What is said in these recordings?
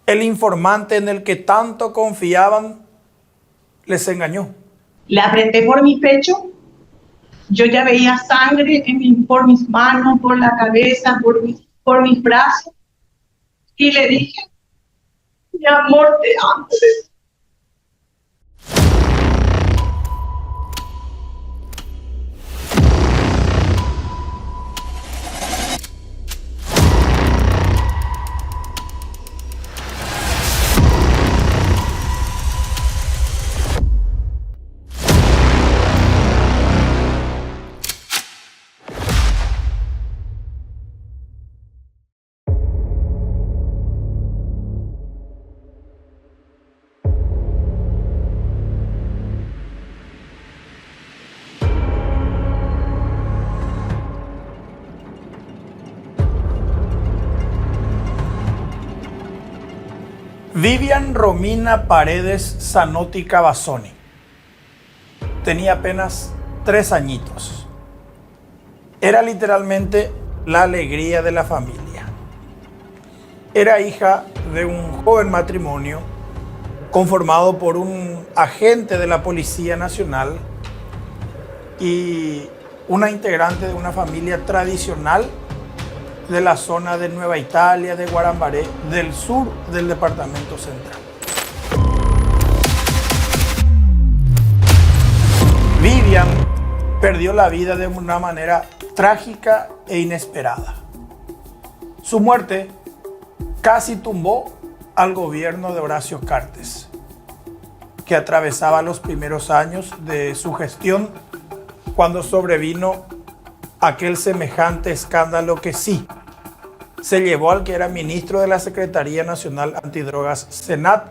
El informante en el que tanto confiaban les engañó. Le apreté por mi pecho. Yo ya veía sangre por mis manos, por la cabeza, por mis brazos. Y le dije, mi amor, te amo. Vivian Romina Paredes Zanotti Cavazzoni tenía apenas 3 añitos. Era literalmente la alegría de la familia. Era hija de un joven matrimonio conformado por un agente de la Policía Nacional y una integrante de una familia tradicional de la zona de Nueva Italia, de Guarambaré, del sur del departamento central. Vivian perdió la vida de una manera trágica e inesperada. Su muerte casi tumbó al gobierno de Horacio Cartes, que atravesaba los primeros años de su gestión cuando sobrevino aquel semejante escándalo que sí se llevó al que era ministro de la Secretaría Nacional Antidrogas, SENAT,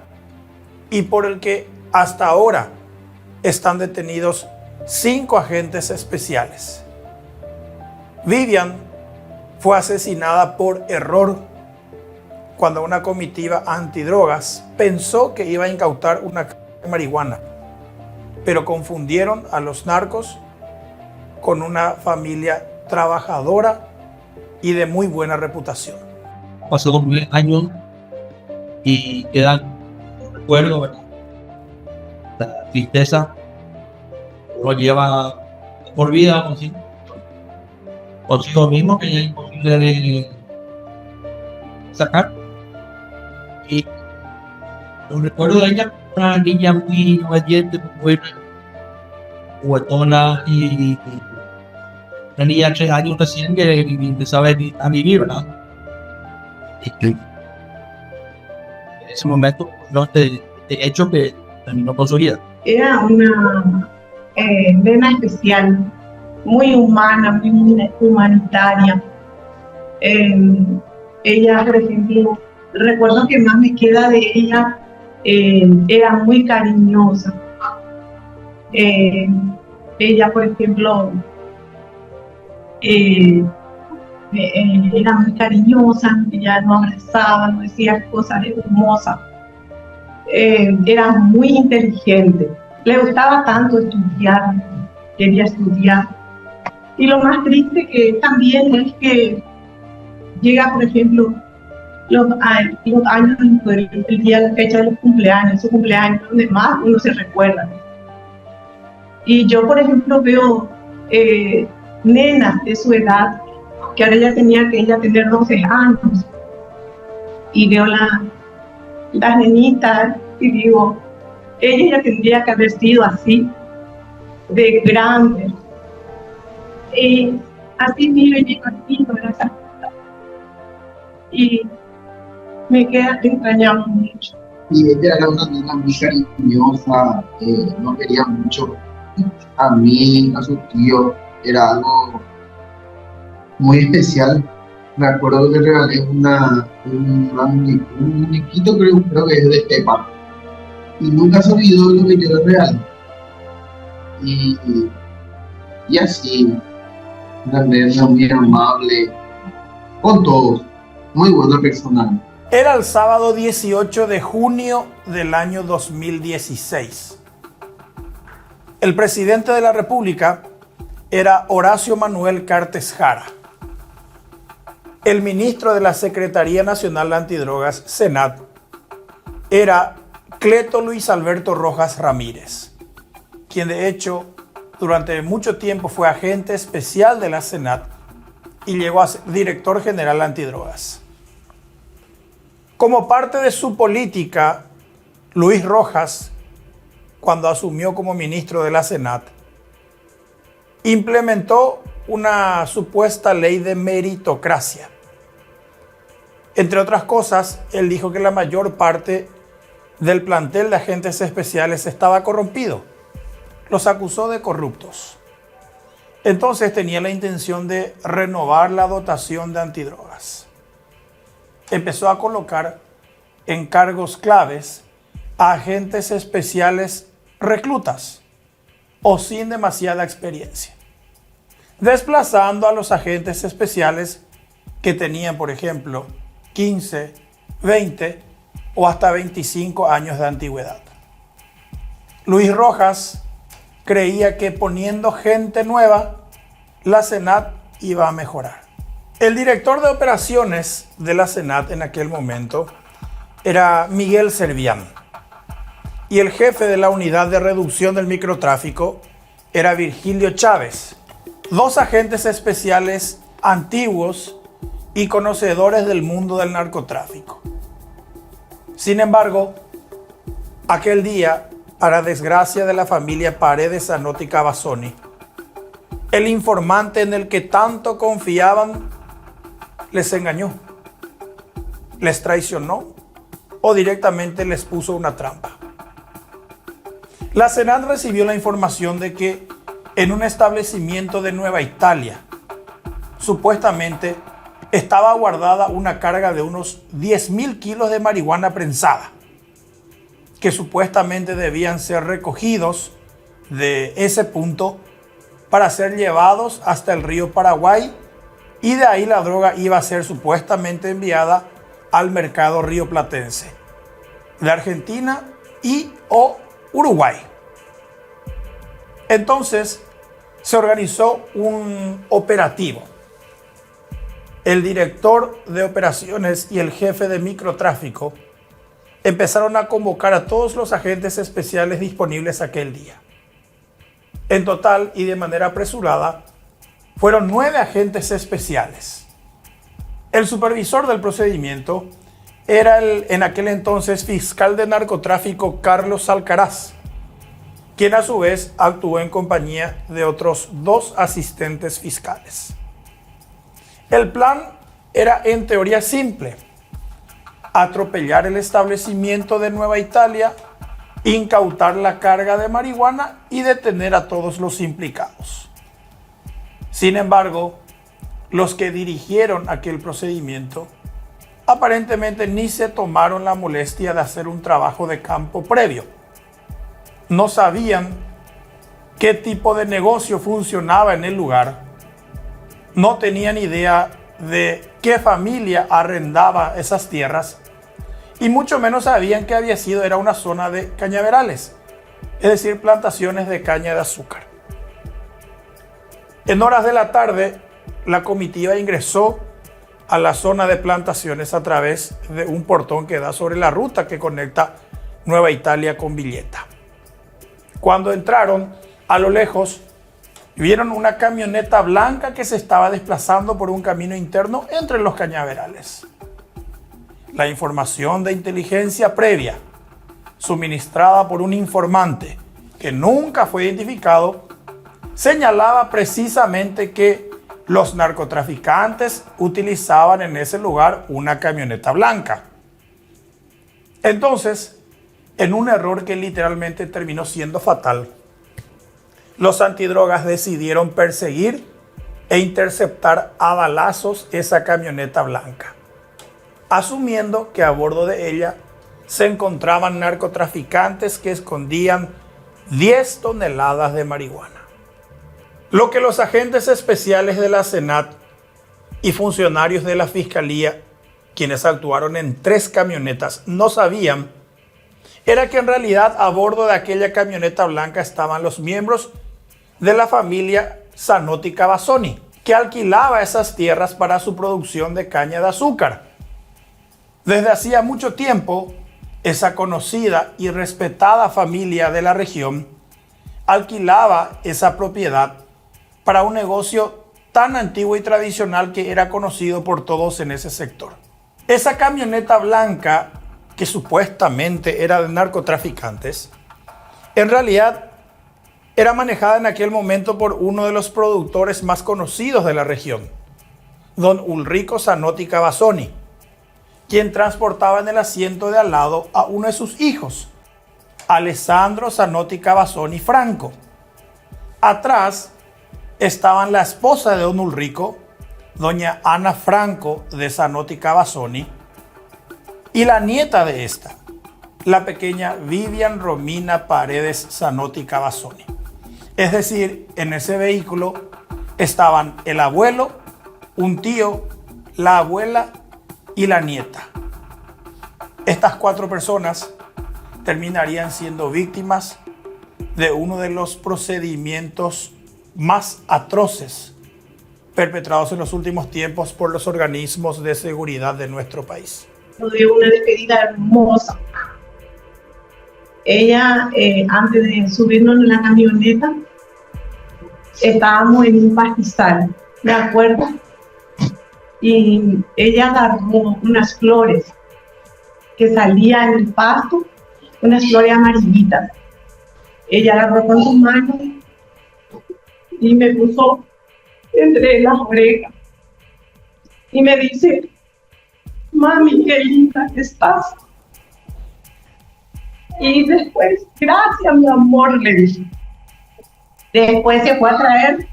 y por el que hasta ahora están detenidos 5 agentes especiales. Vivian fue asesinada por error cuando una comitiva antidrogas pensó que iba a incautar una caja de marihuana, pero confundieron a los narcos con una familia trabajadora y de muy buena reputación. Pasó 9 años y quedan recuerdos, ¿verdad? La tristeza lo lleva por vida consigo mismo, que es imposible de sacar. Y los recuerdos de ella, una niña muy valiente, muy juguetona y una niña de 3 años recién que empezaba a vivir, ¿verdad? Y en ese momento, ¿no? de hecho, que terminó con su vida. Era una nena especial, muy humana, muy humanitaria. Ella, por ejemplo, recuerdo que más me queda de ella, era muy cariñosa. Ella, por ejemplo, era muy cariñosa, ella nos abrazaba, nos decía cosas hermosas. Era muy inteligente, le gustaba tanto estudiar, quería estudiar. Y lo más triste que también es que llega, por ejemplo, los años, el día, la fecha de los cumpleaños, su cumpleaños, donde más uno se recuerda. Y yo, por ejemplo, veo nenas de su edad, que ahora ella tenía que tener 12 años, y veo las nenitas y digo, ella ya tendría que haber sido así, de grande. Así miro y digo, así, ¿verdad? Y me queda extrañando mucho. Y ella era una niña muy cariñosa, no quería mucho a mí, a su tío, era algo muy especial. Me acuerdo que le regalé un muñequito, creo que es de Pepa, y nunca se olvidó de lo que yo le regalé. Y así, una nena muy amable, con todos, muy buena persona. Era el sábado 18 de junio del año 2016. El presidente de la República era Horacio Manuel Cartes Jara. El ministro de la Secretaría Nacional Antidrogas, SENAT, era Cleto Luis Alberto Rojas Ramírez, quien de hecho durante mucho tiempo fue agente especial de la SENAT y llegó a ser director general antidrogas. Como parte de su política, Luis Rojas, cuando asumió como ministro de la SENAT, implementó una supuesta ley de meritocracia. Entre otras cosas, él dijo que la mayor parte del plantel de agentes especiales estaba corrompido. Los acusó de corruptos. Entonces tenía la intención de renovar la dotación de antidrogas. Empezó a colocar en cargos claves a agentes especiales reclutas o sin demasiada experiencia, desplazando a los agentes especiales que tenían, por ejemplo, 15, 20 o hasta 25 años de antigüedad. Luis Rojas creía que poniendo gente nueva, la SENAT iba a mejorar. El director de operaciones de la SENAT en aquel momento era Miguel Servián y el jefe de la unidad de reducción del microtráfico era Virgilio Chávez, dos agentes especiales antiguos y conocedores del mundo del narcotráfico. Sin embargo, aquel día, para desgracia de la familia Paredes Zanotti Cavazzoni, el informante en el que tanto confiaban les engañó, les traicionó o directamente les puso una trampa. La SENAT recibió la información de que en un establecimiento de Nueva Italia, supuestamente estaba guardada una carga de unos 10.000 kilos de marihuana prensada, que supuestamente debían ser recogidos de ese punto para ser llevados hasta el río Paraguay, y de ahí la droga iba a ser supuestamente enviada al mercado rioplatense de Argentina y o Uruguay. Entonces se organizó un operativo. El director de operaciones y el jefe de microtráfico empezaron a convocar a todos los agentes especiales disponibles aquel día. En total y de manera apresurada, fueron 9 agentes especiales. El supervisor del procedimiento era en aquel entonces fiscal de narcotráfico Carlos Alcaraz, quien a su vez actuó en compañía de otros 2 asistentes fiscales. El plan era en teoría simple: atropellar el establecimiento de Nueva Italia, incautar la carga de marihuana y detener a todos los implicados. Sin embargo, los que dirigieron aquel procedimiento aparentemente ni se tomaron la molestia de hacer un trabajo de campo previo. No sabían qué tipo de negocio funcionaba en el lugar, no tenían idea de qué familia arrendaba esas tierras y mucho menos sabían que era una zona de cañaverales, es decir, plantaciones de caña de azúcar. En horas de la tarde, la comitiva ingresó a la zona de plantaciones a través de un portón que da sobre la ruta que conecta Nueva Italia con Villeta. Cuando entraron, a lo lejos, vieron una camioneta blanca que se estaba desplazando por un camino interno entre los cañaverales. La información de inteligencia previa, suministrada por un informante que nunca fue identificado, señalaba precisamente que los narcotraficantes utilizaban en ese lugar una camioneta blanca. Entonces, en un error que literalmente terminó siendo fatal, los antidrogas decidieron perseguir e interceptar a balazos esa camioneta blanca, asumiendo que a bordo de ella se encontraban narcotraficantes que escondían 10 toneladas de marihuana. Lo que los agentes especiales de la SENAT y funcionarios de la Fiscalía, quienes actuaron en 3 camionetas, no sabían era que en realidad a bordo de aquella camioneta blanca estaban los miembros de la familia Zanotti Cavazzoni, que alquilaba esas tierras para su producción de caña de azúcar. Desde hacía mucho tiempo, esa conocida y respetada familia de la región alquilaba esa propiedad para un negocio tan antiguo y tradicional que era conocido por todos en ese sector. Esa camioneta blanca, que supuestamente era de narcotraficantes, en realidad era manejada en aquel momento por uno de los productores más conocidos de la región, don Ulrico Zanotti Cavazzoni, quien transportaba en el asiento de al lado a uno de sus hijos, Alessandro Zanotti Cavazzoni Franco. Atrás estaban la esposa de don Ulrico, doña Ana Franco de Zanotti Cavazzoni, y la nieta de esta, la pequeña Vivian Romina Paredes Zanotti Cavazzoni. Es decir, en ese vehículo estaban el abuelo, un tío, la abuela y la nieta. Estas 4 personas terminarían siendo víctimas de uno de los procedimientos más atroces perpetrados en los últimos tiempos por los organismos de seguridad de nuestro país. De una despedida hermosa. Ella, antes de subirnos en la camioneta, estábamos en un pastizal, ¿de acuerdo? Y ella agarró unas flores que salían en el pasto, unas flores amarillitas. Ella agarró con sus manos y me puso entre las orejas y me dice: mami, qué linda que estás. Y después, gracias, mi amor, le dije. Después se fue a traer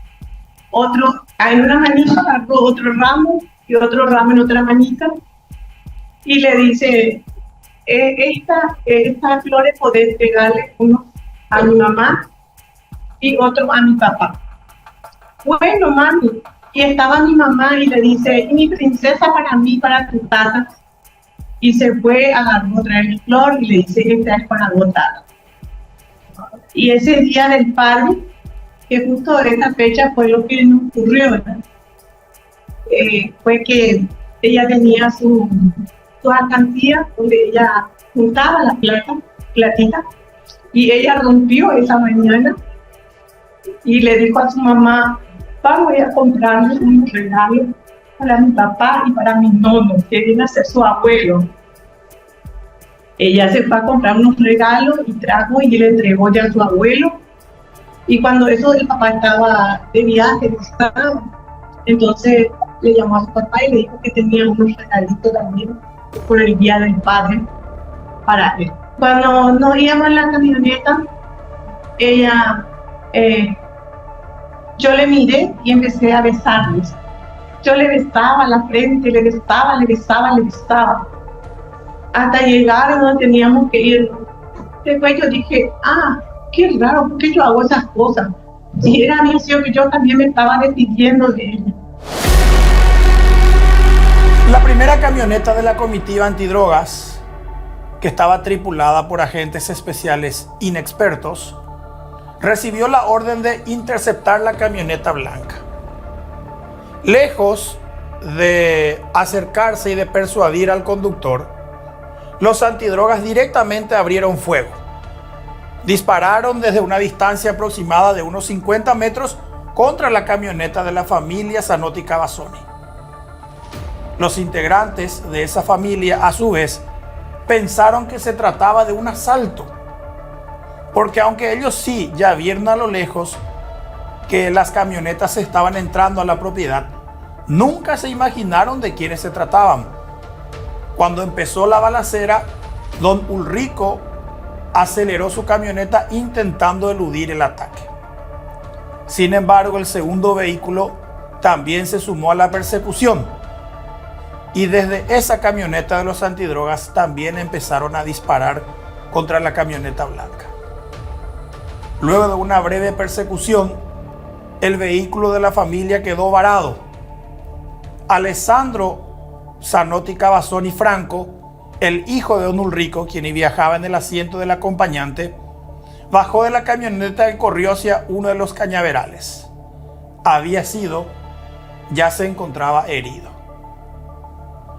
otro, en una manita agarró otro ramo y otro ramo en otra manita y le dice: estas flores podés pegarle uno a mi mamá y otro a mi papá. Bueno, mami. Y estaba mi mamá y le dice: y mi princesa para mí, para tu tata. Y se fue, agarró otra vez la flor y le dice: esta es para vos, tata. Y ese día del padre, que justo en esa fecha fue lo que nos ocurrió, ¿verdad? Fue que ella tenía su alcancía donde ella juntaba la platita, y ella rompió esa mañana y le dijo a su mamá: vamos a comprarle un regalo para mi papá y para mi nono, que viene a ser su abuelo. Ella se fue a comprar unos regalos y trajo y le entregó ya a su abuelo. Y cuando eso el papá estaba de viaje, no estaba, entonces le llamó a su papá y le dijo que tenía unos regalitos también por el día del padre para él. Cuando nos íbamos en la camioneta, ella, yo le miré y empecé a besarles. Yo le besaba la frente, le besaba, hasta llegar a donde teníamos que ir. Después yo dije: qué raro, ¿por qué yo hago esas cosas? Y era anuncio que yo también me estaba despidiendo de ella. La primera camioneta de la comitiva antidrogas, que estaba tripulada por agentes especiales inexpertos, recibió la orden de interceptar la camioneta blanca. Lejos de acercarse y de persuadir al conductor, los antidrogas directamente abrieron fuego. Dispararon desde una distancia aproximada de unos 50 metros contra la camioneta de la familia Zanotti Cavazzoni. Los integrantes de esa familia, a su vez, pensaron que se trataba de un asalto, porque aunque ellos sí ya vieron a lo lejos que las camionetas estaban entrando a la propiedad, nunca se imaginaron de quiénes se trataban. Cuando empezó la balacera, don Ulrico aceleró su camioneta intentando eludir el ataque. Sin embargo, el segundo vehículo también se sumó a la persecución, y desde esa camioneta de los antidrogas también empezaron a disparar contra la camioneta blanca. Luego de una breve persecución, el vehículo de la familia quedó varado. Alessandro Zanotti Cavazzoni Franco, el hijo de don Ulrico, quien viajaba en el asiento del acompañante, bajó de la camioneta y corrió hacia uno de los cañaverales. Ya se encontraba herido.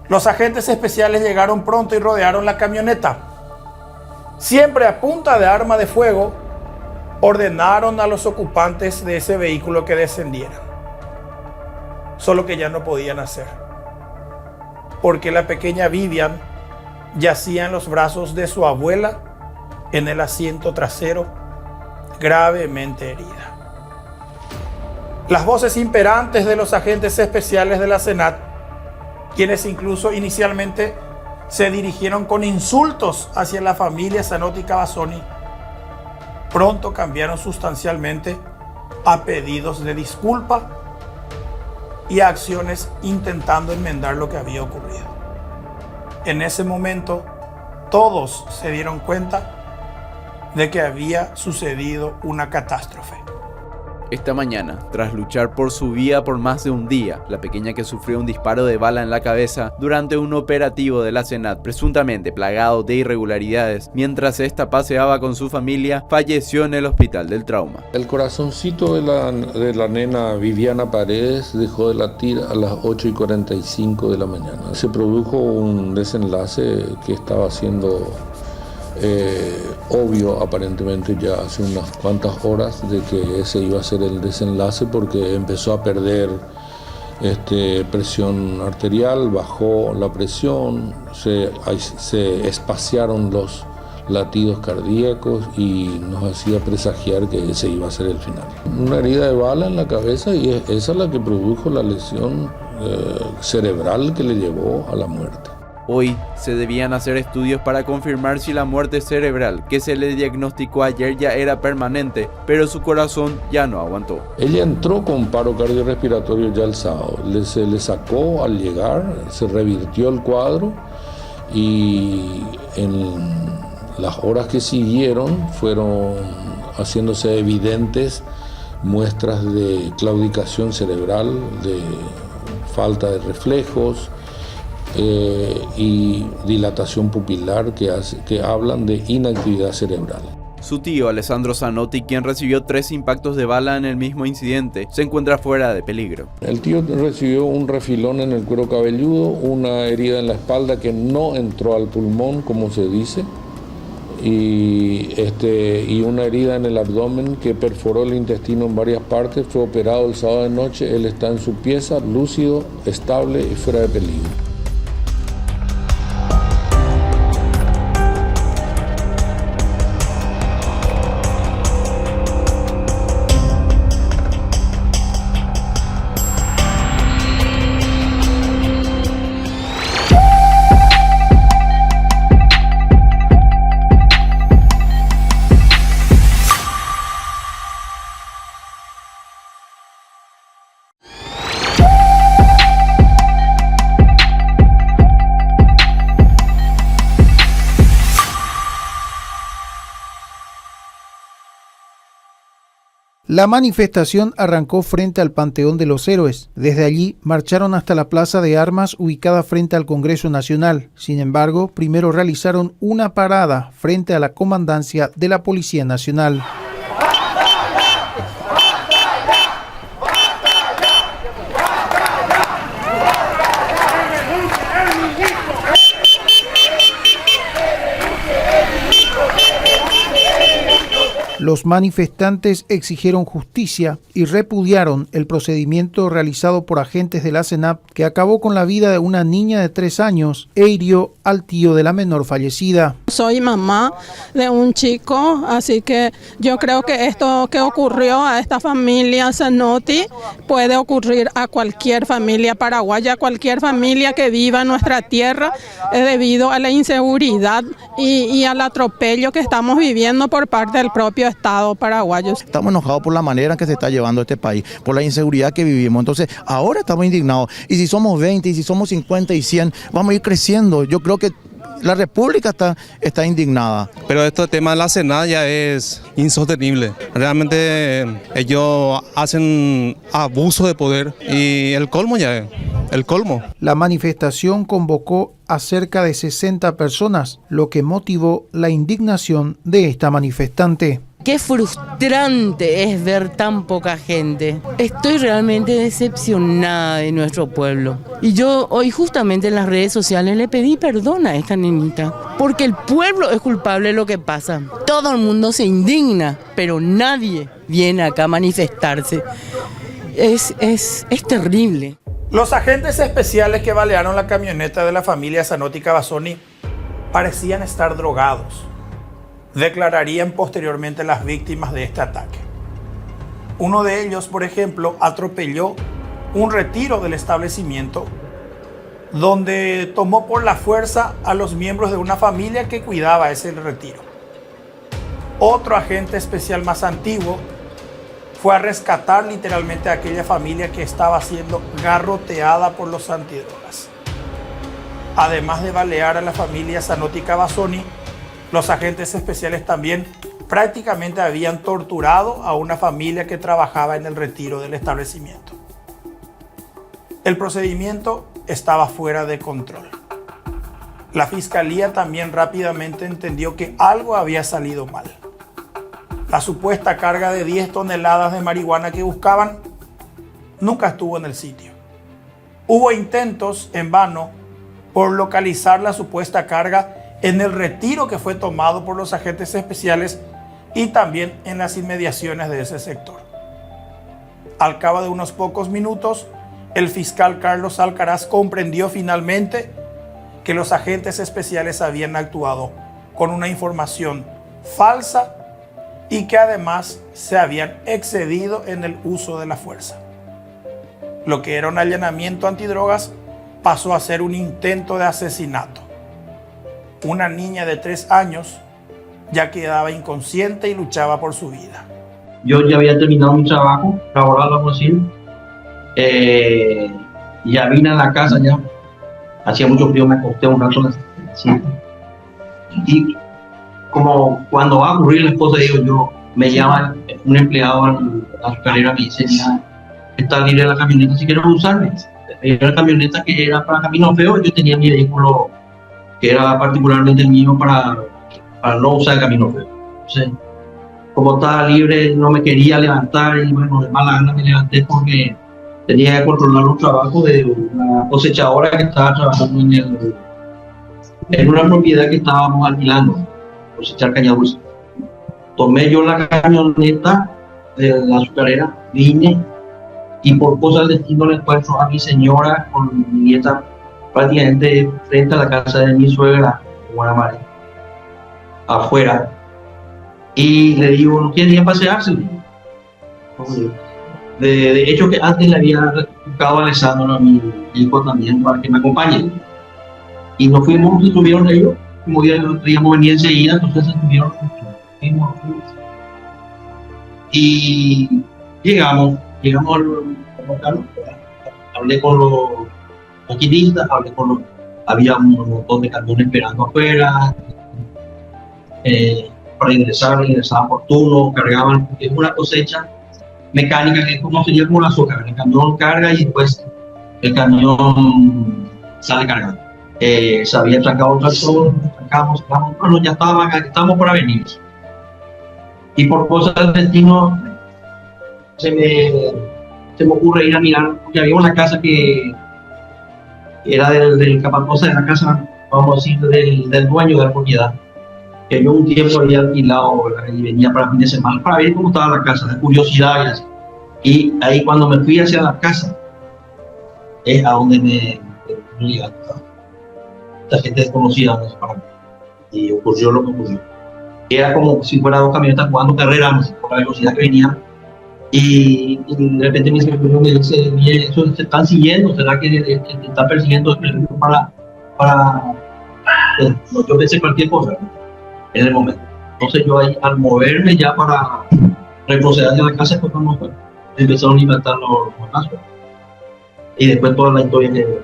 Los agentes especiales llegaron pronto y rodearon la camioneta. Siempre a punta de arma de fuego, ordenaron a los ocupantes de ese vehículo que descendieran. Solo que ya no podían hacer, porque la pequeña Vivian yacía en los brazos de su abuela en el asiento trasero, gravemente herida. Las voces imperantes de los agentes especiales de la SENAT, quienes incluso inicialmente se dirigieron con insultos hacia la familia Zanotti Cavazzoni, pronto cambiaron sustancialmente a pedidos de disculpa y a acciones intentando enmendar lo que había ocurrido. En ese momento, todos se dieron cuenta de que había sucedido una catástrofe. Esta mañana, tras luchar por su vida por más de un día, la pequeña que sufrió un disparo de bala en la cabeza durante un operativo de la SENAT presuntamente plagado de irregularidades, mientras esta paseaba con su familia, falleció en el hospital del trauma. El corazoncito de la nena Viviana Paredes dejó de latir a las 8:45 de la mañana. Se produjo un desenlace que estaba siendo obvio aparentemente ya hace unas cuantas horas de que ese iba a ser el desenlace, porque empezó a perder presión arterial, bajó la presión, se espaciaron los latidos cardíacos y nos hacía presagiar que ese iba a ser el final. Una herida de bala en la cabeza, y esa es la que produjo la lesión cerebral que le llevó a la muerte. Hoy se debían hacer estudios para confirmar si la muerte cerebral que se le diagnosticó ayer ya era permanente, pero su corazón ya no aguantó. Ella entró con paro cardiorrespiratorio ya el sábado, se le sacó al llegar, se revirtió el cuadro y en las horas que siguieron fueron haciéndose evidentes muestras de claudicación cerebral, de falta de reflejos, y dilatación pupilar que hablan de inactividad cerebral. Su tío Alessandro Zanotti, quien recibió 3 impactos de bala en el mismo incidente, se encuentra fuera de peligro. El tío recibió un refilón en el cuero cabelludo, una herida en la espalda que no entró al pulmón, como se dice, y una herida en el abdomen que perforó el intestino en varias partes. Fue operado el sábado de noche. Él está en su pieza, lúcido, estable y fuera de peligro. La manifestación arrancó frente al Panteón de los Héroes. Desde allí marcharon hasta la Plaza de Armas ubicada frente al Congreso Nacional. Sin embargo, primero realizaron una parada frente a la Comandancia de la Policía Nacional. Los manifestantes exigieron justicia y repudiaron el procedimiento realizado por agentes de la SENAP que acabó con la vida de una niña de 3 años e hirió al tío de la menor fallecida. Soy mamá de un chico, así que yo creo que esto que ocurrió a esta familia Zanotti puede ocurrir a cualquier familia paraguaya, cualquier familia que viva en nuestra tierra, debido a la inseguridad y al atropello que estamos viviendo por parte del propio Estado paraguayo. Estamos enojados por la manera en que se está llevando este país, por la inseguridad que vivimos. Entonces, ahora estamos indignados. Y si somos 20, y si somos 50 y 100, vamos a ir creciendo. Yo creo que la República está indignada. Pero este tema de la SENAT ya es insostenible. Realmente ellos hacen abuso de poder y el colmo ya es. El colmo. La manifestación convocó a cerca de 60 personas, lo que motivó la indignación de esta manifestante. Qué frustrante es ver tan poca gente. Estoy realmente decepcionada de nuestro pueblo. Y yo hoy justamente en las redes sociales le pedí perdón a esta nenita. Porque el pueblo es culpable de lo que pasa. Todo el mundo se indigna, pero nadie viene acá a manifestarse. Es terrible. Los agentes especiales que balearon la camioneta de la familia Zanotti Cavazzoni parecían estar drogados. Declararían posteriormente las víctimas de este ataque. Uno de ellos, por ejemplo, atropelló un retiro del establecimiento donde tomó por la fuerza a los miembros de una familia que cuidaba ese retiro. Otro agente especial más antiguo fue a rescatar literalmente a aquella familia que estaba siendo garroteada por los antidrogas. Además de balear a la familia Zanotti Cavazzoni, los agentes especiales también prácticamente habían torturado a una familia que trabajaba en el retiro del establecimiento. El procedimiento estaba fuera de control. La fiscalía también rápidamente entendió que algo había salido mal. La supuesta carga de 10 toneladas de marihuana que buscaban nunca estuvo en el sitio. Hubo intentos en vano por localizar la supuesta carga en el retiro que fue tomado por los agentes especiales y también en las inmediaciones de ese sector. Al cabo de unos pocos minutos, el fiscal Carlos Alcaraz comprendió finalmente que los agentes especiales habían actuado con una información falsa y que además se habían excedido en el uso de la fuerza. Lo que era un allanamiento antidrogas pasó a ser un intento de asesinato. Una niña de 3 años ya quedaba inconsciente y luchaba por su vida. Yo ya había terminado mi trabajo laboral, vamos a decir. Ya vine a la casa, ya hacía mucho frío, me acosté un rato. ¿Sí? Y como cuando va a ocurrir la esposa, digo yo, me llama un empleado a la escalera, me dice, mira, está libre la camioneta si quieres usarme. Era una camioneta que era para Camino Feo, yo tenía mi vehículo que era particularmente el mío para no usar el Camino Feo. Entonces, como estaba libre, no me quería levantar y bueno, de mala gana me levanté porque tenía que controlar un trabajo de una cosechadora que estaba trabajando en una propiedad que estábamos alquilando, cosechar caña dulce. Tomé yo la camioneta de la azucarera, vine y por cosas del destino le encuentro a mi señora con mi nieta prácticamente frente a la casa de mi suegra, Guanamare, afuera. Y le digo, ¿no quiere ir a pasearse? De hecho, que antes le había buscado a Alessandro, a mi hijo también, para que me acompañe. Y nos fuimos, estuvieron ellos, como podíamos venir enseguida, entonces estuvieron. Y llegamos al local, hablé con los maquinistas, había un montón de camiones esperando afuera, para ingresaban por turno, cargaban, porque es una cosecha mecánica que es como sería como la azúcar, el camión carga y después el camión sale cargando. Se había sacado un tractor, sacamos, bueno, ya estábamos para venir. Y por cosas del destino se me ocurre ir a mirar, porque había una casa que era del capataz de la casa, vamos a decir, del dueño de la propiedad, que yo un tiempo había alquilado y venía para fin de semana para ver cómo estaba la casa, de curiosidad y así. Y ahí cuando me fui hacia la casa, es a donde me llegaron. Esta gente desconocida para mí. Y ocurrió lo que ocurrió. Era como si fuera 2 camionetas jugando carreras por la velocidad que venían. Y de repente mi secretario me dice, eso se están siguiendo, ¿será que te están persiguiendo para yo pensé cualquier cosa en el momento. Entonces yo ahí, al moverme ya para retroceder hacia la casa, pues no fue. Empezaron a inventar los casos. Y después toda la historia que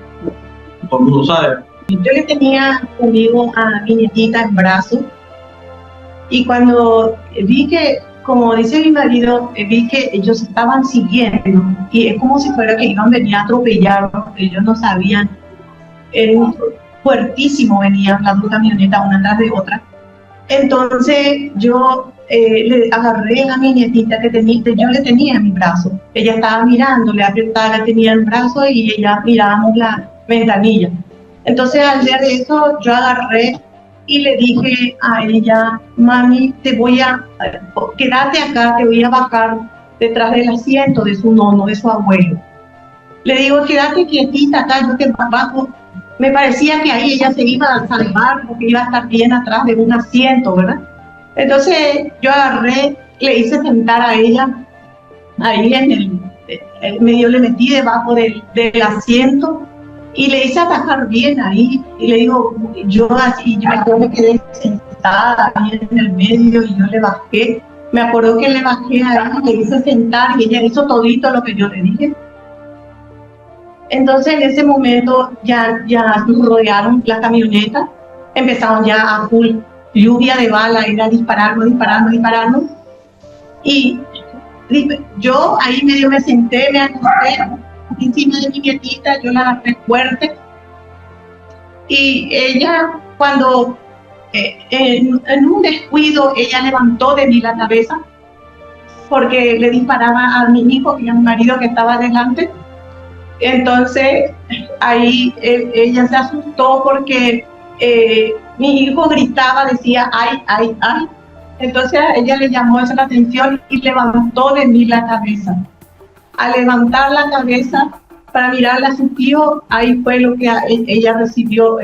todo el mundo sabe. Yo le tenía conmigo a mi nietita en brazos y cuando vi que, como dice mi marido, vi que ellos estaban siguiendo y es como si fuera que iban a venir a atropellarlos, ellos no sabían, fuertísimo venían las 2 camionetas una tras de otra. Entonces yo le agarré a mi nietita que yo le tenía en mi brazo. Ella estaba mirando, le apretaba, la tenía en el brazo y ella mirábamos la ventanilla. Entonces al ver eso yo agarré y le dije a ella, mami, quédate acá, te voy a bajar detrás del asiento de su nono, de su abuelo. Le digo, quédate quietita acá, yo te bajo. Me parecía que ahí ella se iba a salvar porque iba a estar bien atrás de un asiento, ¿verdad? Entonces yo agarré, le hice sentar a ella ahí medio le metí debajo del asiento y le hice atajar bien ahí y le digo, yo me quedé sentada ahí en el medio y yo le bajé. Me acuerdo que le bajé a ella, le hice sentar y ella hizo todito lo que yo le dije. Entonces en ese momento ya rodearon la camioneta, empezaron ya a full lluvia de bala, era dispararnos. Y yo ahí medio me senté, me acosté encima de mi nietita, yo la agarré fuerte. Y ella, cuando en un descuido, ella levantó de mí la cabeza, porque le disparaba a mi hijo, que era mi marido que estaba delante. Entonces ahí ella se asustó porque mi hijo gritaba, decía ay, ay, ay. Entonces a ella le llamó esa la atención y levantó de mí la cabeza. Al levantar la cabeza para mirarla a su tío, ahí fue lo que ella recibió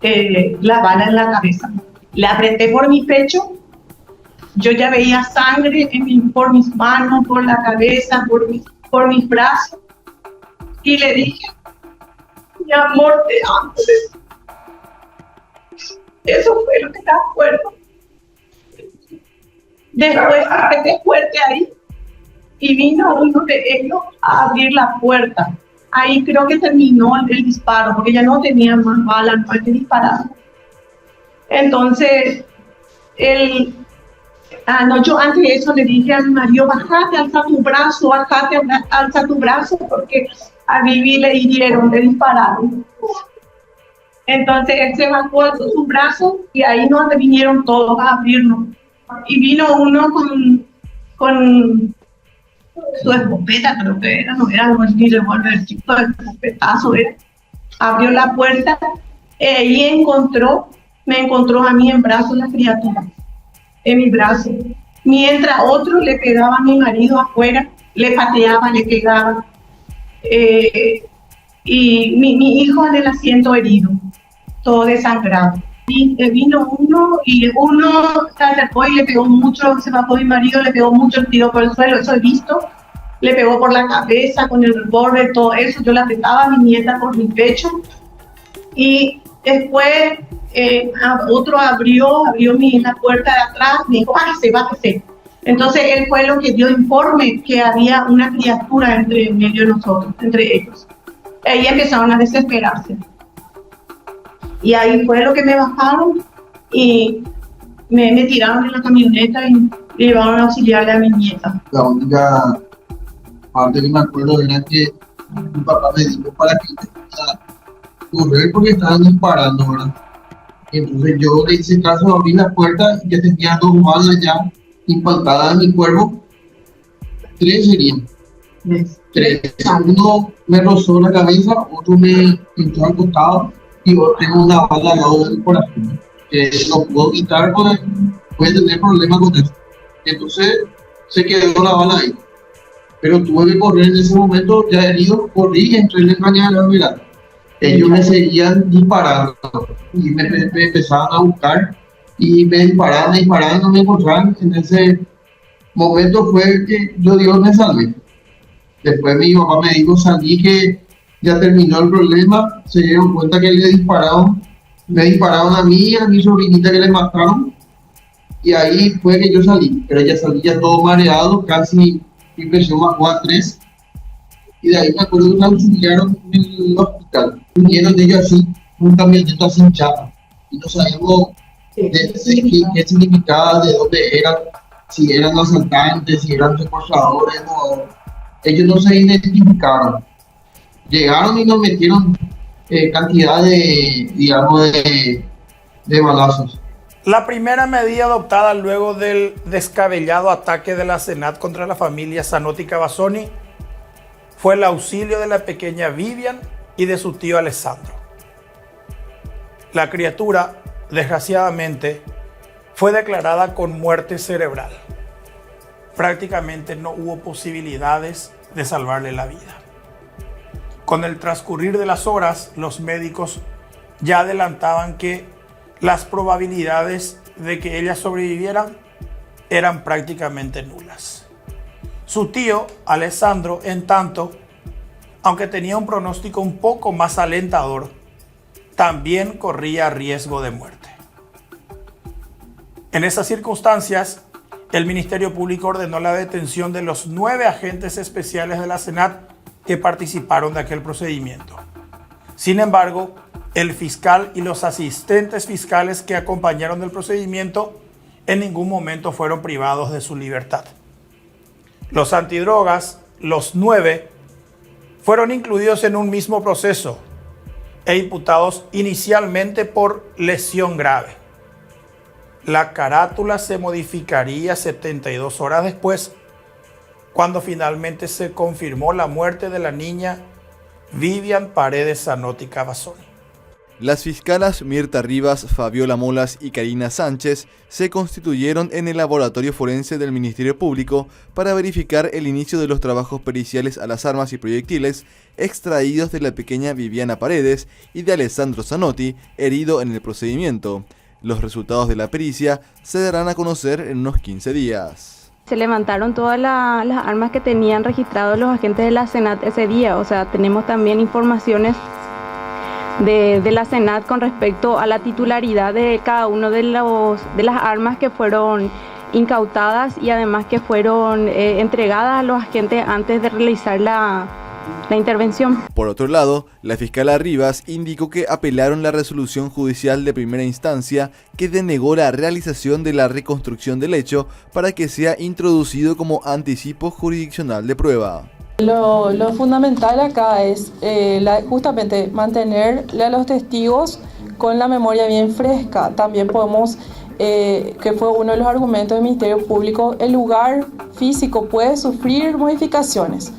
la bala en la cabeza. La apreté por mi pecho, yo ya veía sangre por mis manos, por la cabeza, por mis brazos. Y le dije, mi amor, te amo. Eso fue lo que me acuerdo. Después apreté fuerte ahí y vino uno de ellos a abrir la puerta. Ahí creo que terminó el disparo, porque ya no tenía más balas, no hay que disparar. Entonces, yo antes de eso le dije a mi marido, bajate, alza tu brazo, porque a Vivi le hirieron, le dispararon. Entonces él se bajó, alzó su brazo y ahí nos vinieron todos a abrirnos. Y vino uno con su escopeta, creo que era, no era ni revólver, tipo de escopetazo, abrió la puerta y ahí me encontró a mí en brazos la criatura, en mi brazo. Mientras otro le pegaba a mi marido afuera, le pateaba, le pegaba. Y mi hijo en el asiento herido, todo desangrado. Y vino uno se acercó y le pegó mucho, se bajó mi marido, le pegó mucho el tiro por el suelo, eso he visto. Le pegó por la cabeza, con el revólver, todo eso. Yo le apretaba a mi nieta por mi pecho. Y después otro abrió la puerta de atrás, me dijo, bájese. Entonces él fue lo que dio informe que había una criatura entre medio de nosotros, entre ellos. Ahí empezaron a desesperarse. Y ahí fue lo que me bajaron y me tiraron en la camioneta y llevaron a auxiliarle a mi nieta. La única parte que me acuerdo era que mi papá me dijo para que correr porque estaban disparando, ¿verdad? Entonces yo le hice caso, abrí la puerta y ya tenía 2 balas ya impactadas en mi cuerpo. 3 serían. 3. Uno me rozó la cabeza, otro me pinchó al costado y yo tengo una bala al lado del corazón. No puedo quitar porque puede tener problemas con eso. Entonces se quedó la bala ahí. Pero tuve que correr en ese momento, ya herido, corrí y entré en la caña de la mirada. Ellos me seguían disparando y me empezaban a buscar y me disparaban, no me encontraban. En ese momento fue que Dios me salvé. Después mi papá me dijo, salí que ya terminó el problema, se dieron cuenta que me dispararon a mí y a mi sobrinita que le mataron y ahí fue que yo salí, pero ya salí ya todo mareado, casi mi presión bajó a 3 y de ahí me acuerdo que me auxiliaron en el hospital. Vinieron ellos así, un camioneta sin chapa y no sabíamos qué significaba, de dónde eran, si eran asaltantes, si eran secuestradores, ellos no se identificaron. Llegaron y nos metieron cantidad de balazos. La primera medida adoptada luego del descabellado ataque de la Senat contra la familia Zanotti Cavazzoni fue el auxilio de la pequeña Vivian y de su tío Alessandro. La criatura, desgraciadamente, fue declarada con muerte cerebral. Prácticamente no hubo posibilidades de salvarle la vida. Con el transcurrir de las horas, los médicos ya adelantaban que las probabilidades de que ella sobreviviera eran prácticamente nulas. Su tío, Alessandro, en tanto, aunque tenía un pronóstico un poco más alentador, también corría riesgo de muerte. En esas circunstancias, el Ministerio Público ordenó la detención de los 9 agentes especiales de la Senat que participaron de aquel procedimiento. Sin embargo, el fiscal y los asistentes fiscales que acompañaron el procedimiento en ningún momento fueron privados de su libertad. Los antidrogas, los 9, fueron incluidos en un mismo proceso e imputados inicialmente por lesión grave. La carátula se modificaría 72 horas después, cuando finalmente se confirmó la muerte de la niña Vivian Paredes Zanotti Cavazzoni. Las fiscalas Mirta Rivas, Fabiola Molas y Karina Sánchez se constituyeron en el laboratorio forense del Ministerio Público para verificar el inicio de los trabajos periciales a las armas y proyectiles extraídos de la pequeña Viviana Paredes y de Alessandro Zanotti, herido en el procedimiento. Los resultados de la pericia se darán a conocer en unos 15 días. Se levantaron todas las armas que tenían registrados los agentes de la Senat ese día. O sea, tenemos también informaciones de la Senat con respecto a la titularidad de cada uno de las armas que fueron incautadas y además que fueron entregadas a los agentes antes de realizar la intervención. Por otro lado, la fiscala Rivas indicó que apelaron la resolución judicial de primera instancia que denegó la realización de la reconstrucción del hecho para que sea introducido como anticipo jurisdiccional de prueba. Lo fundamental acá es justamente mantenerle a los testigos con la memoria bien fresca. También podemos, que fue uno de los argumentos del Ministerio Público, el lugar físico puede sufrir modificaciones.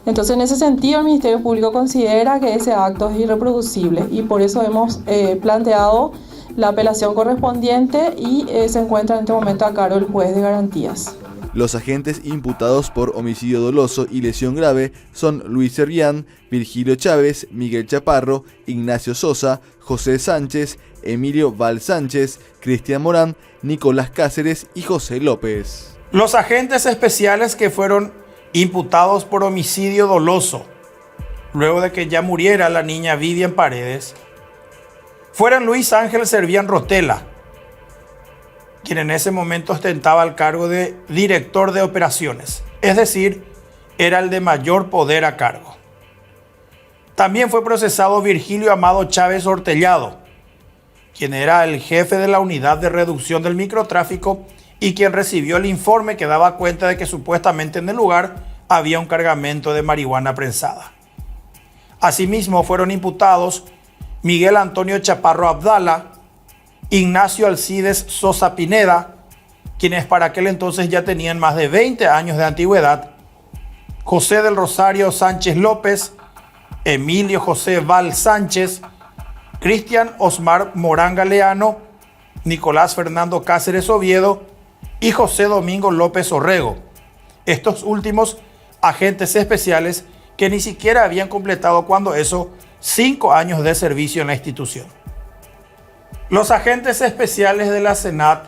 Entonces, en ese sentido, el Ministerio Público considera que ese acto es irreproducible y por eso hemos planteado la apelación correspondiente y se encuentra en este momento a cargo del juez de garantías. Los agentes imputados por homicidio doloso y lesión grave son Luis Servián, Virgilio Chávez, Miguel Chaparro, Ignacio Sosa, José Sánchez, Emilio Val Sánchez, Cristian Morán, Nicolás Cáceres y José López. Los agentes especiales que fueron imputados por homicidio doloso, luego de que ya muriera la niña Vivian Paredes, fueron Luis Ángel Servián Rotela, quien en ese momento ostentaba el cargo de director de operaciones, es decir, era el de mayor poder a cargo. También fue procesado Virgilio Amado Chávez Hortellado, quien era el jefe de la unidad de reducción del microtráfico y quien recibió el informe que daba cuenta de que supuestamente en el lugar había un cargamento de marihuana prensada. Asimismo fueron imputados Miguel Antonio Chaparro Abdala, Ignacio Alcides Sosa Pineda, quienes para aquel entonces ya tenían más de 20 años de antigüedad, José del Rosario Sánchez López, Emilio José Val Sánchez, Cristian Osmar Morán Galeano, Nicolás Fernando Cáceres Oviedo y José Domingo López Orrego. Estos últimos agentes especiales que ni siquiera habían completado cuando eso 5 años de servicio en la institución. Los agentes especiales de la Senat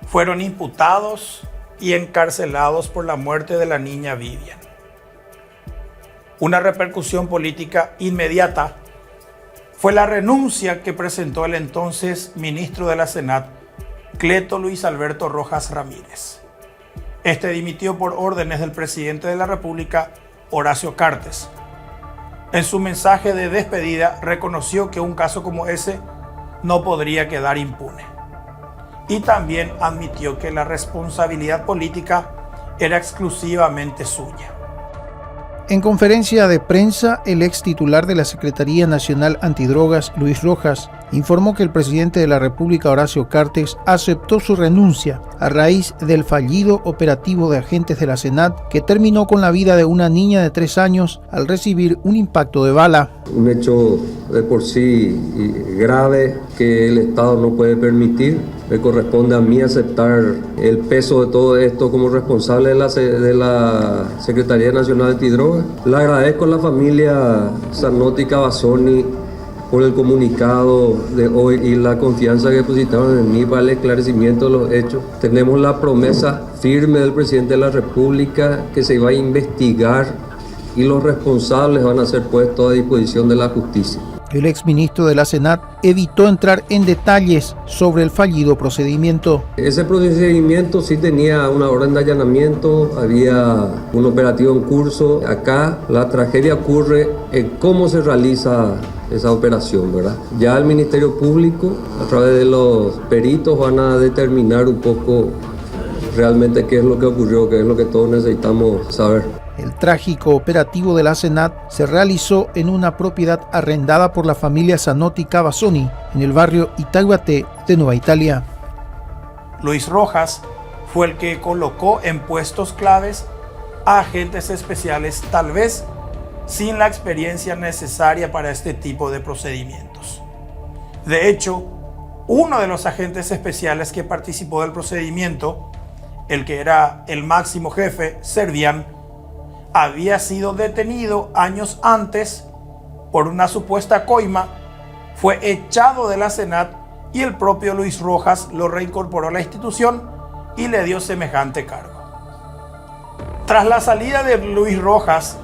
fueron imputados y encarcelados por la muerte de la niña Vivian. Una repercusión política inmediata fue la renuncia que presentó el entonces ministro de la Senat, Cleto Luis Alberto Rojas Ramírez. Este dimitió por órdenes del presidente de la República, Horacio Cartes. En su mensaje de despedida reconoció que un caso como ese no podría quedar impune. Y también admitió que la responsabilidad política era exclusivamente suya. En conferencia de prensa, el ex titular de la Secretaría Nacional Antidrogas, Luis Rojas, informó que el presidente de la República, Horacio Cartes, aceptó su renuncia a raíz del fallido operativo de agentes de la SENAT que terminó con la vida de una niña de 3 años al recibir un impacto de bala. Un hecho de por sí grave que el Estado no puede permitir. Me corresponde a mí aceptar el peso de todo esto como responsable de la Secretaría Nacional Antidrogas. Le agradezco a la familia Zanotti Cavazzoni por el comunicado de hoy y la confianza que depositaron en mí para el esclarecimiento de los hechos. Tenemos la promesa firme del presidente de la República que se va a investigar y los responsables van a ser puestos a disposición de la justicia. El exministro de la SENAT evitó entrar en detalles sobre el fallido procedimiento. Ese procedimiento sí tenía una orden de allanamiento, había un operativo en curso. Acá la tragedia ocurre en cómo se realiza esa operación, ¿verdad? Ya el Ministerio Público, a través de los peritos, van a determinar un poco realmente qué es lo que ocurrió, qué es lo que todos necesitamos saber. El trágico operativo de la SENAT se realizó en una propiedad arrendada por la familia Zanotti Cavazzoni en el barrio Itaguaté de Nueva Italia. Luis Rojas fue el que colocó en puestos claves a agentes especiales, tal vez sin la experiencia necesaria para este tipo de procedimientos. De hecho, uno de los agentes especiales que participó del procedimiento, el que era el máximo jefe, Servian, había sido detenido años antes por una supuesta coima, fue echado de la SENAT y el propio Luis Rojas lo reincorporó a la institución y le dio semejante cargo. Tras la salida de Luis Rojas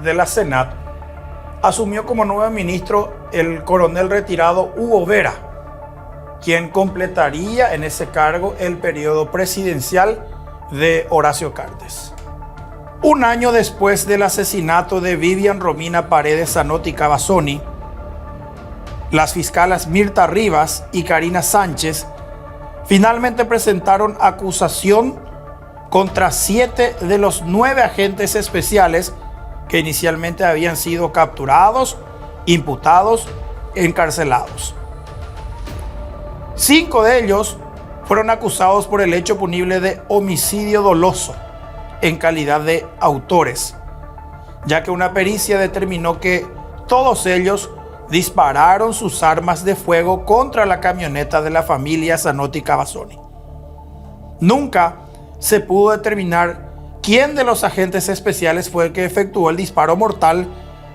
de la SENAT, asumió como nuevo ministro el coronel retirado Hugo Vera, quien completaría en ese cargo el periodo presidencial de Horacio Cartes. Un año después del asesinato de Vivian Romina Paredes Zanotti Cavazzoni, las fiscales Mirta Rivas y Karina Sánchez finalmente presentaron acusación contra 7 de los 9 agentes especiales que inicialmente habían sido capturados, imputados, encarcelados. 5 de ellos fueron acusados por el hecho punible de homicidio doloso en calidad de autores, ya que una pericia determinó que todos ellos dispararon sus armas de fuego contra la camioneta de la familia Zanotti Cavazzoni. Nunca se pudo determinar quién de los agentes especiales fue el que efectuó el disparo mortal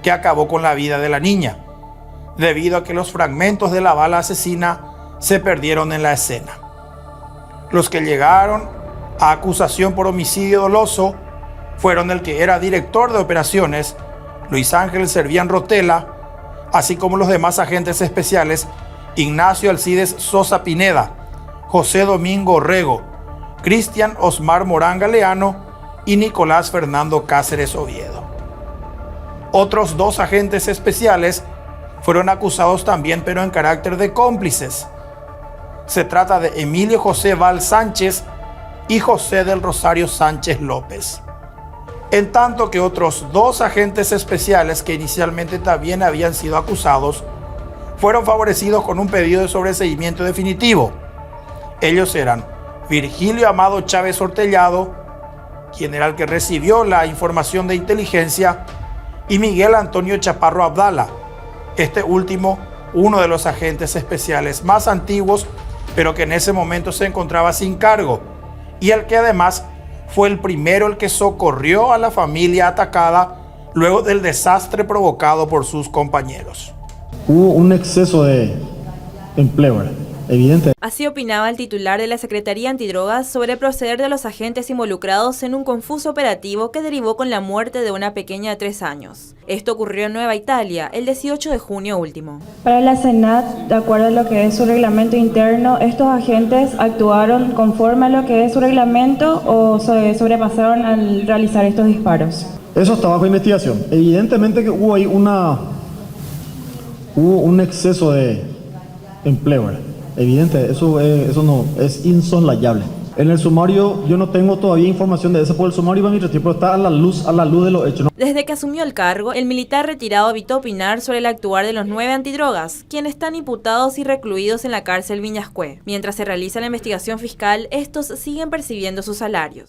que acabó con la vida de la niña, debido a que los fragmentos de la bala asesina se perdieron en la escena. Los que llegaron a acusación por homicidio doloso fueron el que era director de operaciones, Luis Ángel Servián Rotela, así como los demás agentes especiales, Ignacio Alcides Sosa Pineda, José Domingo Orrego, Cristian Osmar Morán Galeano y Nicolás Fernando Cáceres Oviedo. Otros 2 agentes especiales fueron acusados también, pero en carácter de cómplices. Se trata de Emilio José Val Sánchez y José del Rosario Sánchez López. En tanto que otros 2 agentes especiales que inicialmente también habían sido acusados fueron favorecidos con un pedido de sobreseimiento definitivo. Ellos eran Virgilio Amado Chávez Hortellado, quien era el que recibió la información de inteligencia, y Miguel Antonio Chaparro Abdala, este último uno de los agentes especiales más antiguos, pero que en ese momento se encontraba sin cargo, y el que además fue el primero el que socorrió a la familia atacada luego del desastre provocado por sus compañeros. Hubo un exceso de empleo, ¿verdad? Evidente. Así opinaba el titular de la Secretaría Antidrogas sobre el proceder de los agentes involucrados en un confuso operativo que derivó con la muerte de una pequeña de 3 años. Esto ocurrió en Nueva Italia el 18 de junio último. Para la SENAT, de acuerdo a lo que es su reglamento interno, estos agentes actuaron conforme a lo que es su reglamento o se sobrepasaron al realizar estos disparos. Eso está bajo investigación. Evidentemente que hubo ahí un exceso de empleo, ¿verdad? Evidente, eso no es insoslayable. En el sumario yo no tengo todavía información de eso, porque el sumario iba a mi retiro, pero está a la luz de los hechos, ¿no? Desde que asumió el cargo, el militar retirado evitó opinar sobre el actuar de los 9 antidrogas, quienes están imputados y recluidos en la cárcel Viñascué. Mientras se realiza la investigación fiscal, estos siguen percibiendo sus salarios.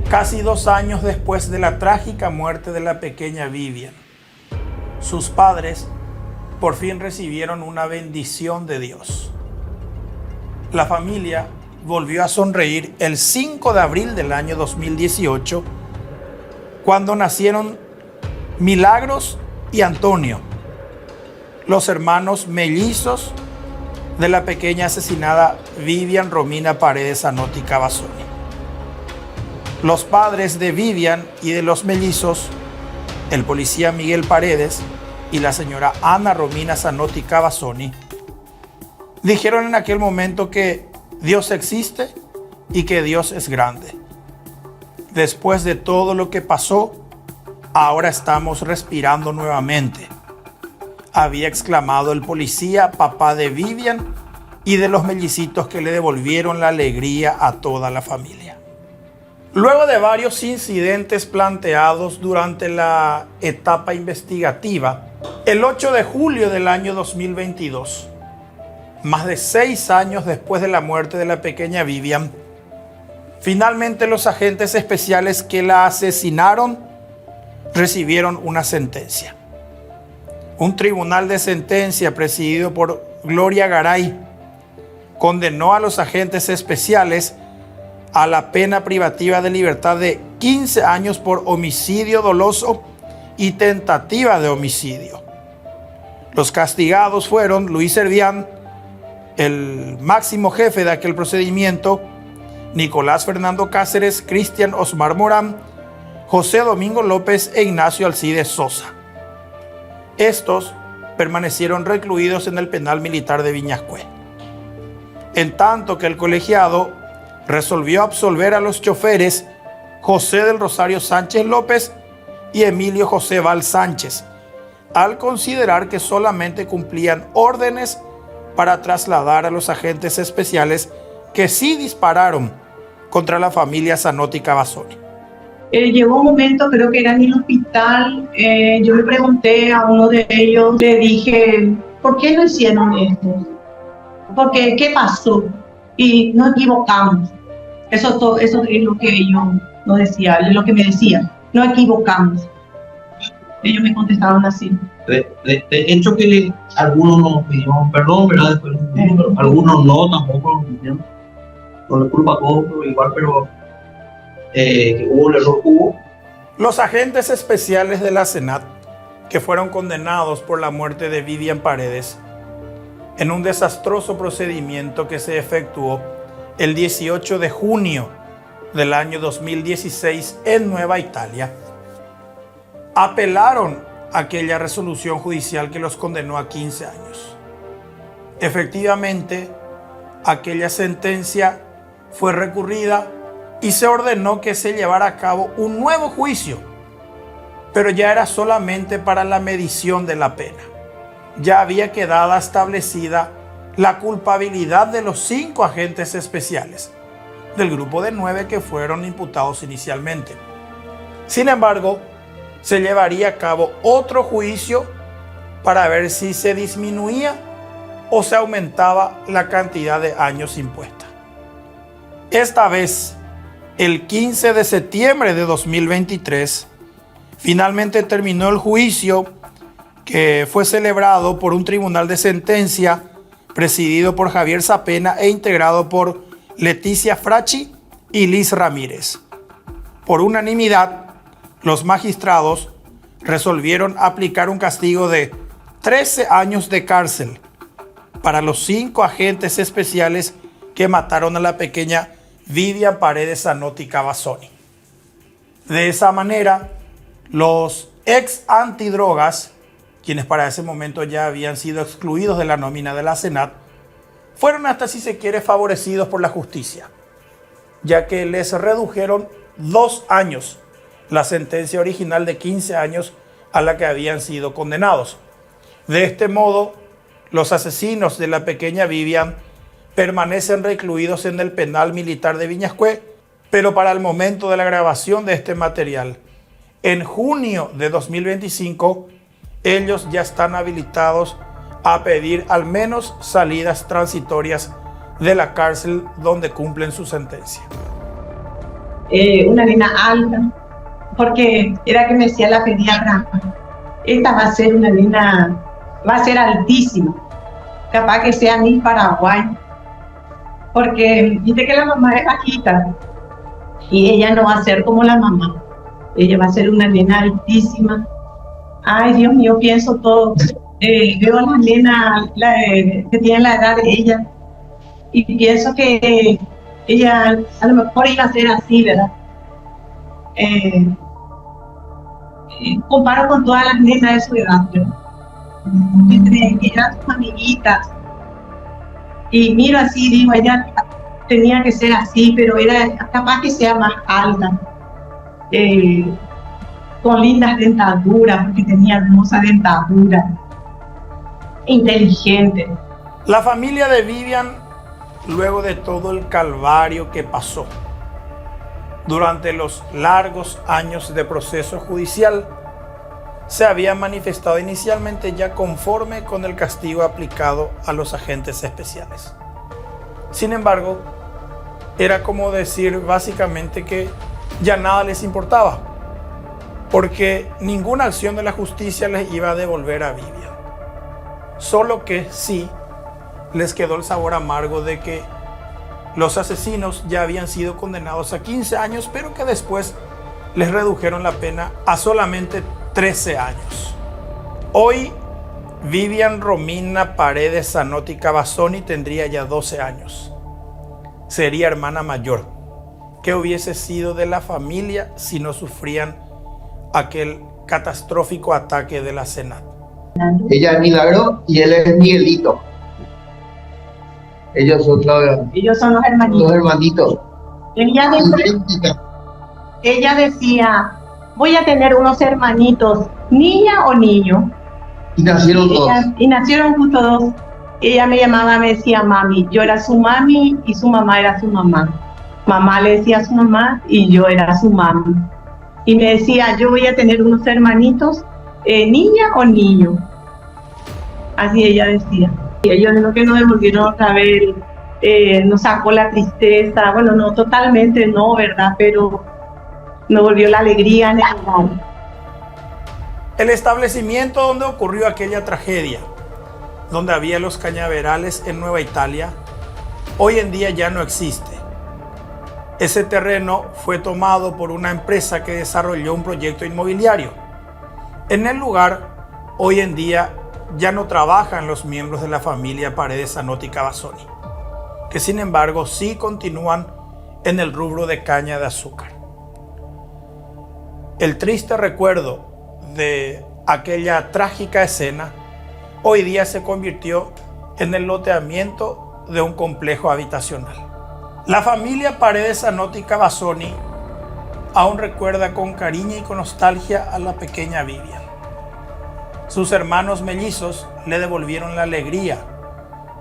Casi 2 años después de la trágica muerte de la pequeña Vivian, sus padres por fin recibieron una bendición de Dios. La familia volvió a sonreír el 5 de abril del año 2018, cuando nacieron Milagros y Antonio, los hermanos mellizos de la pequeña asesinada Vivian Romina Paredes Zanotti Cavazzoni. Los padres de Vivian y de los mellizos, el policía Miguel Paredes y la señora Ana Romina Zanotti Cavazzoni, dijeron en aquel momento que Dios existe y que Dios es grande. Después de todo lo que pasó, ahora estamos respirando nuevamente, había exclamado el policía, papá de Vivian y de los mellicitos, que le devolvieron la alegría a toda la familia. Luego de varios incidentes planteados durante la etapa investigativa, el 8 de julio del año 2022, más de 6 años después de la muerte de la pequeña Vivian, finalmente los agentes especiales que la asesinaron recibieron una sentencia. Un tribunal de sentencia presidido por Gloria Garay condenó a los agentes especiales a la pena privativa de libertad de 15 años por homicidio doloso y tentativa de homicidio. Los castigados fueron Luis Servián, el máximo jefe de aquel procedimiento, Nicolás Fernando Cáceres, Cristian Osmar Morán, José Domingo López e Ignacio Alcides Sosa. Estos permanecieron recluidos en el penal militar de Viñascué, en tanto que el colegiado resolvió absolver a los choferes José del Rosario Sánchez López y Emilio José Val Sánchez, al considerar que solamente cumplían órdenes para trasladar a los agentes especiales que sí dispararon contra la familia Zanotti Cavazzoni. Llegó un momento, creo que era en el hospital, yo le pregunté a uno de ellos, le dije, ¿por qué no hicieron esto? Porque, ¿qué pasó? Y nos equivocamos. Eso es lo que ellos nos decían, es lo que me decían, nos equivocamos. Ellos me contestaron así. De hecho que algunos nos pidieron perdón, ¿verdad? Después, pero algunos no, tampoco. No le culpa a todos, pero igual, pero que hubo el error, hubo. Los agentes especiales de la SENAT, que fueron condenados por la muerte de Vivian Paredes en un desastroso procedimiento que se efectuó el 18 de junio del año 2016 en Nueva Italia, apelaron a aquella resolución judicial que los condenó a 15 años. Efectivamente, aquella sentencia fue recurrida y se ordenó que se llevara a cabo un nuevo juicio, pero ya era solamente para la medición de la pena. Ya había quedado establecida la culpabilidad de los 5 agentes especiales del grupo de 9 que fueron imputados inicialmente. Sin embargo, se llevaría a cabo otro juicio para ver si se disminuía o se aumentaba la cantidad de años impuesta. Esta vez, el 15 de septiembre de 2023, finalmente terminó el juicio, que fue celebrado por un tribunal de sentencia presidido por Javier Zapena e integrado por Leticia Fracci y Liz Ramírez. Por unanimidad, los magistrados resolvieron aplicar un castigo de 13 años de cárcel para los 5 agentes especiales que mataron a la pequeña Vivian Paredes Zanotti Cavazzoni. De esa manera, los ex antidrogas, quienes para ese momento ya habían sido excluidos de la nómina de la Senat, fueron hasta, si se quiere, favorecidos por la justicia, ya que les redujeron 2 años la sentencia original de 15 años a la que habían sido condenados. De este modo, los asesinos de la pequeña Vivian permanecen recluidos en el penal militar de Viñascué, pero para el momento de la grabación de este material, en junio de 2025, ellos ya están habilitados a pedir al menos salidas transitorias de la cárcel donde cumplen su sentencia. Una nena alta, porque era que me decía la pediatra, esta va a ser una nena, va a ser altísima, capaz que sea Miss Paraguay, porque viste que la mamá es bajita y ella no va a ser como la mamá, ella va a ser una nena altísima. Ay, Dios mío, pienso todo. Veo a la nena que tiene la edad de ella y pienso que ella a lo mejor iba a ser así, ¿verdad? Comparo con todas las nenas de su edad, ¿verdad? Que eran sus amiguitas y miro así, digo, ella tenía que ser así, pero era capaz que sea más alta, con lindas dentaduras, porque tenía hermosa dentadura, inteligente. La familia de Vivian, luego de todo el calvario que pasó durante los largos años de proceso judicial, se había manifestado inicialmente ya conforme con el castigo aplicado a los agentes especiales. Sin embargo, era como decir básicamente que ya nada les importaba, porque ninguna acción de la justicia les iba a devolver a Vivian. Solo que sí les quedó el sabor amargo de que los asesinos ya habían sido condenados a 15 años, pero que después les redujeron la pena a solamente 13 años. Hoy, Vivian Romina Paredes Zanotti Cavazzoni tendría ya 12 años. Sería hermana mayor. ¿Qué hubiese sido de la familia si no sufrían aquel catastrófico ataque de la Senat? Ella es Milagro y él es Miguelito. Ellos son los hermanitos. Los hermanitos. Ella decía, voy a tener unos hermanitos, niña o niño. Y nacieron dos. Y nacieron justo 2. Ella me llamaba, me decía mami. Yo era su mami y su mamá era su mamá. Mamá le decía a su mamá y yo era su mami. Y me decía, yo voy a tener unos hermanitos, niña o niño. Así ella decía. Y ellos lo que nos devolvieron otra vez, nos sacó la tristeza. Bueno, no totalmente no, ¿verdad? Pero nos volvió la alegría en el hogar. El establecimiento donde ocurrió aquella tragedia, donde había los cañaverales en Nueva Italia, hoy en día ya no existe. Ese terreno fue tomado por una empresa que desarrolló un proyecto inmobiliario. En el lugar, hoy en día, ya no trabajan los miembros de la familia Paredes Zanotti Cavazzoni, que sin embargo sí continúan en el rubro de caña de azúcar. El triste recuerdo de aquella trágica escena hoy día se convirtió en el loteamiento de un complejo habitacional. La familia Paredes Zanotti Cavazzoni aún recuerda con cariño y con nostalgia a la pequeña Vivian. Sus hermanos mellizos le devolvieron la alegría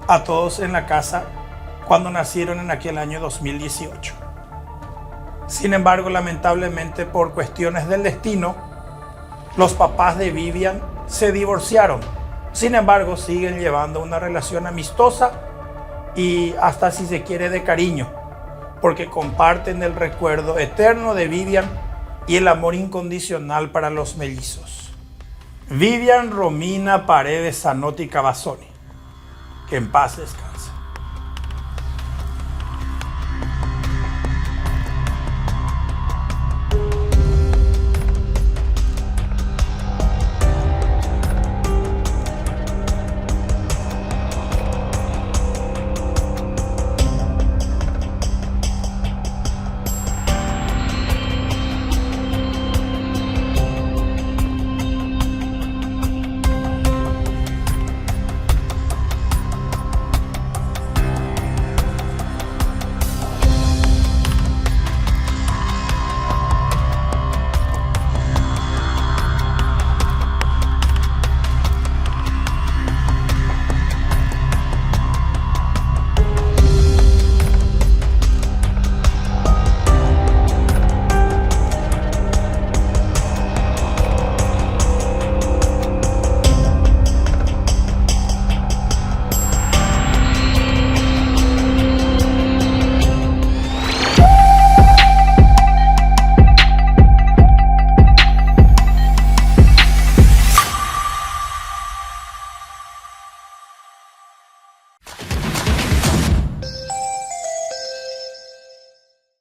a todos en la casa cuando nacieron en aquel año 2018. Sin embargo, lamentablemente por cuestiones del destino, los papás de Vivian se divorciaron. Sin embargo, siguen llevando una relación amistosa y hasta, si se quiere, de cariño, porque comparten el recuerdo eterno de Vivian y el amor incondicional para los mellizos. Vivian Romina Paredes Zanotti Cavazzoni, que en paz descanse.